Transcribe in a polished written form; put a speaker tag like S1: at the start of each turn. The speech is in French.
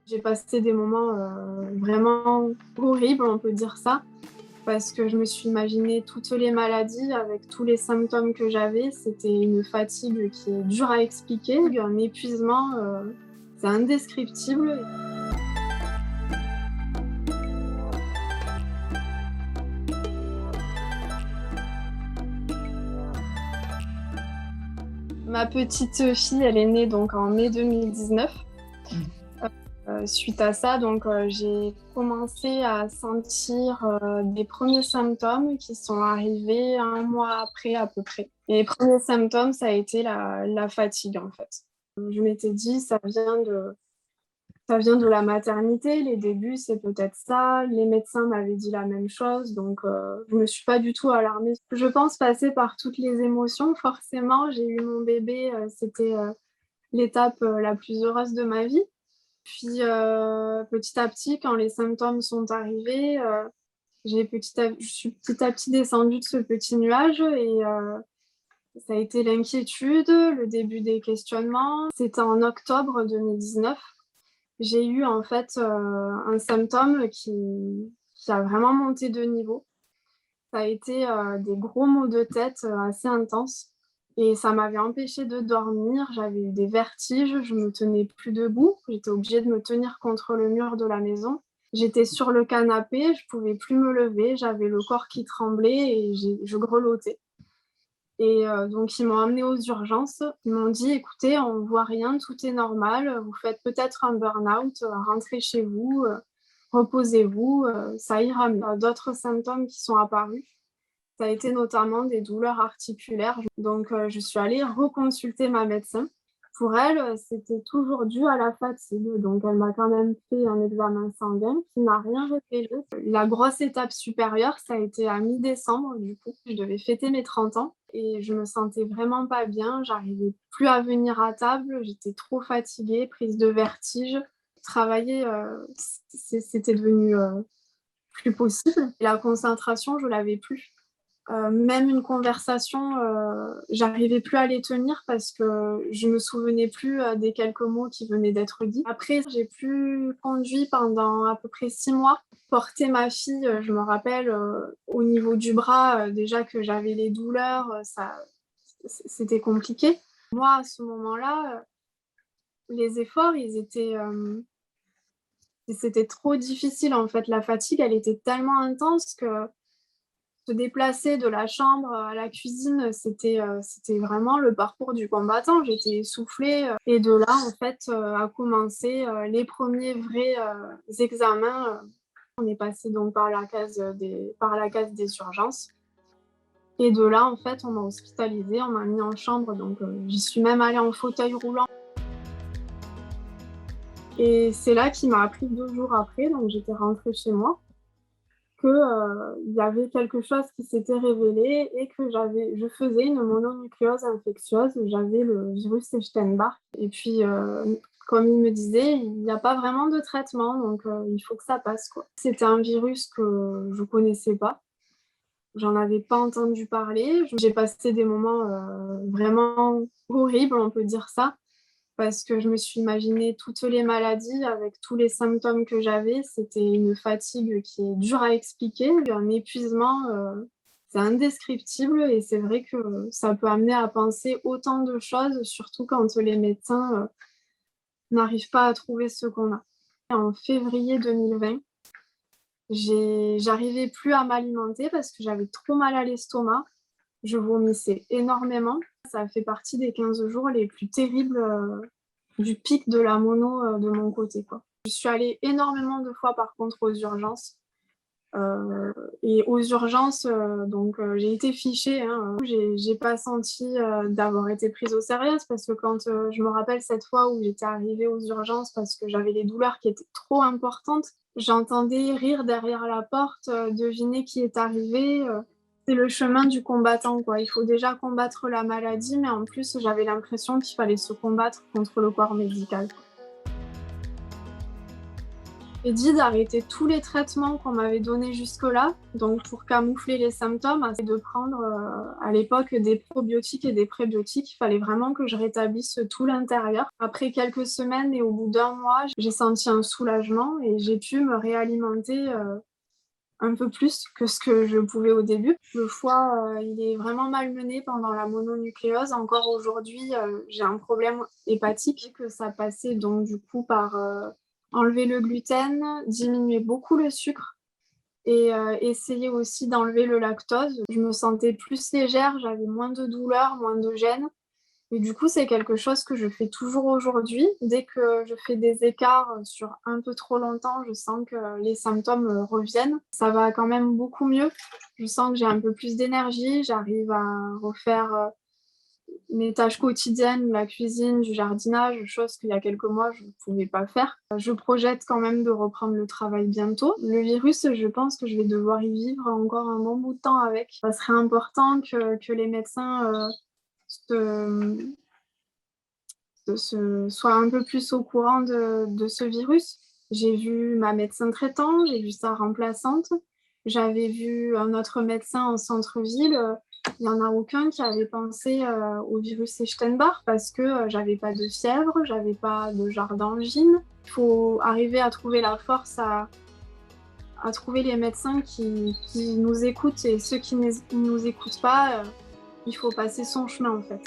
S1: J'ai passé des moments vraiment horribles, on peut dire ça, parce que je me suis imaginé toutes les maladies avec tous les symptômes que j'avais. C'était une fatigue qui est dure à expliquer, un épuisement, c'est indescriptible. Ma petite fille, elle est née donc en mai 2019. Suite à ça, j'ai commencé à sentir des premiers symptômes qui sont arrivés un mois après à peu près. Et les premiers symptômes, ça a été la fatigue en fait. Je m'étais dit, ça vient de la maternité, les débuts, c'est peut-être ça. Les médecins m'avaient dit la même chose, je me suis pas du tout alarmée. Je pense passer par toutes les émotions, forcément. J'ai eu mon bébé, c'était l'étape la plus heureuse de ma vie. Puis petit à petit, quand les symptômes sont arrivés, je suis petit à petit descendue de ce petit nuage et ça a été l'inquiétude, le début des questionnements. C'était en octobre 2019. J'ai eu en fait un symptôme qui a vraiment monté de niveau. Ça a été des gros maux de tête assez intenses et ça m'avait empêché de dormir. J'avais eu des vertiges, je me tenais plus debout. J'étais obligée de me tenir contre le mur de la maison. J'étais sur le canapé, je pouvais plus me lever, j'avais le corps qui tremblait et je grelottais. Et donc ils m'ont amenée aux urgences. Ils m'ont dit, écoutez, on voit rien, tout est normal. Vous faites peut-être un burn-out, rentrez chez vous, reposez-vous, ça ira mieux. D'autres symptômes qui sont apparus. Ça a été notamment des douleurs articulaires. Je suis allée reconsulter ma médecin. Pour elle, c'était toujours dû à la fatigue. Donc, elle m'a quand même fait un examen sanguin qui n'a rien révélé. La grosse étape supérieure, ça a été à mi-décembre, du coup. Je devais fêter mes 30 ans et je me sentais vraiment pas bien. J'arrivais plus à venir à table. J'étais trop fatiguée, prise de vertige. Travailler, c'était devenu plus possible. Et la concentration, je l'avais plus. Même une conversation, j'arrivais plus à les tenir parce que je me souvenais plus des quelques mots qui venaient d'être dits. Après, j'ai plus conduit pendant à peu près 6 mois. Porter ma fille, je me rappelle, au niveau du bras, déjà que j'avais les douleurs, c'était compliqué. Moi, à ce moment-là, les efforts, c'était trop difficile en fait. La fatigue, elle était tellement intense que se déplacer de la chambre à la cuisine, c'était vraiment le parcours du combattant. J'étais essoufflée. Et de là, en fait, a commencé les premiers vrais examens. On est passé donc par la case des urgences. Et de là, en fait, on m'a hospitalisée, on m'a mis en chambre. J'y suis même allée en fauteuil roulant. Et c'est là qu'il m'a appris 2 jours après, donc j'étais rentrée chez moi, que, il y avait quelque chose qui s'était révélé et que je faisais une mononucléose infectieuse, j'avais le virus Epstein-Barr. Et puis, comme il me disait, il n'y a pas vraiment de traitement, il faut que ça passe, quoi. C'était un virus que je connaissais pas, j'en avais pas entendu parler. J'ai passé des moments vraiment horribles, on peut dire ça, parce que je me suis imaginé toutes les maladies avec tous les symptômes que j'avais. C'était une fatigue qui est dure à expliquer, un épuisement, c'est indescriptible et c'est vrai que ça peut amener à penser autant de choses, surtout quand les médecins n'arrivent pas à trouver ce qu'on a. En février 2020, j'arrivais plus à m'alimenter parce que j'avais trop mal à l'estomac. Je vomissais énormément. Ça fait partie des 15 jours les plus terribles du pic de la mono de mon côté, quoi. Je suis allée énormément de fois par contre aux urgences. Et aux urgences, j'ai été fichée, hein. J'ai pas senti d'avoir été prise au sérieux parce que quand je me rappelle cette fois où j'étais arrivée aux urgences parce que j'avais les douleurs qui étaient trop importantes, j'entendais rire derrière la porte, deviner qui est arrivé. C'est le chemin du combattant, quoi. Il faut déjà combattre la maladie, mais en plus, j'avais l'impression qu'il fallait se combattre contre le corps médical. J'ai dit d'arrêter tous les traitements qu'on m'avait donnés jusque-là, donc pour camoufler les symptômes, c'est de prendre à l'époque des probiotiques et des prébiotiques. Il fallait vraiment que je rétablisse tout l'intérieur. Après quelques semaines et au bout d'un mois, j'ai senti un soulagement et j'ai pu me réalimenter un peu plus que ce que je pouvais au début. Le foie, il est vraiment malmené pendant la mononucléose. Encore aujourd'hui, j'ai un problème hépatique que ça passait donc du coup par enlever le gluten, diminuer beaucoup le sucre et essayer aussi d'enlever le lactose. Je me sentais plus légère, j'avais moins de douleurs, moins de gêne. Et du coup, c'est quelque chose que je fais toujours aujourd'hui. Dès que je fais des écarts sur un peu trop longtemps, je sens que les symptômes reviennent. Ça va quand même beaucoup mieux. Je sens que j'ai un peu plus d'énergie, j'arrive à refaire mes tâches quotidiennes, la cuisine, du jardinage, chose qu'il y a quelques mois, je ne pouvais pas faire. Je projette quand même de reprendre le travail bientôt. Le virus, je pense que je vais devoir y vivre encore un bon bout de temps avec. Ça serait important que les médecins se, soient un peu plus au courant de ce virus. J'ai vu ma médecin traitant, j'ai vu sa remplaçante, j'avais vu un autre médecin en centre-ville. Il n'y en a aucun qui avait pensé au virus Epstein-Barr parce que j'avais pas de fièvre, j'avais pas de genre d'angine. Il faut arriver à trouver la force à trouver les médecins qui nous écoutent et ceux qui ne nous écoutent pas, il faut passer son chemin en fait.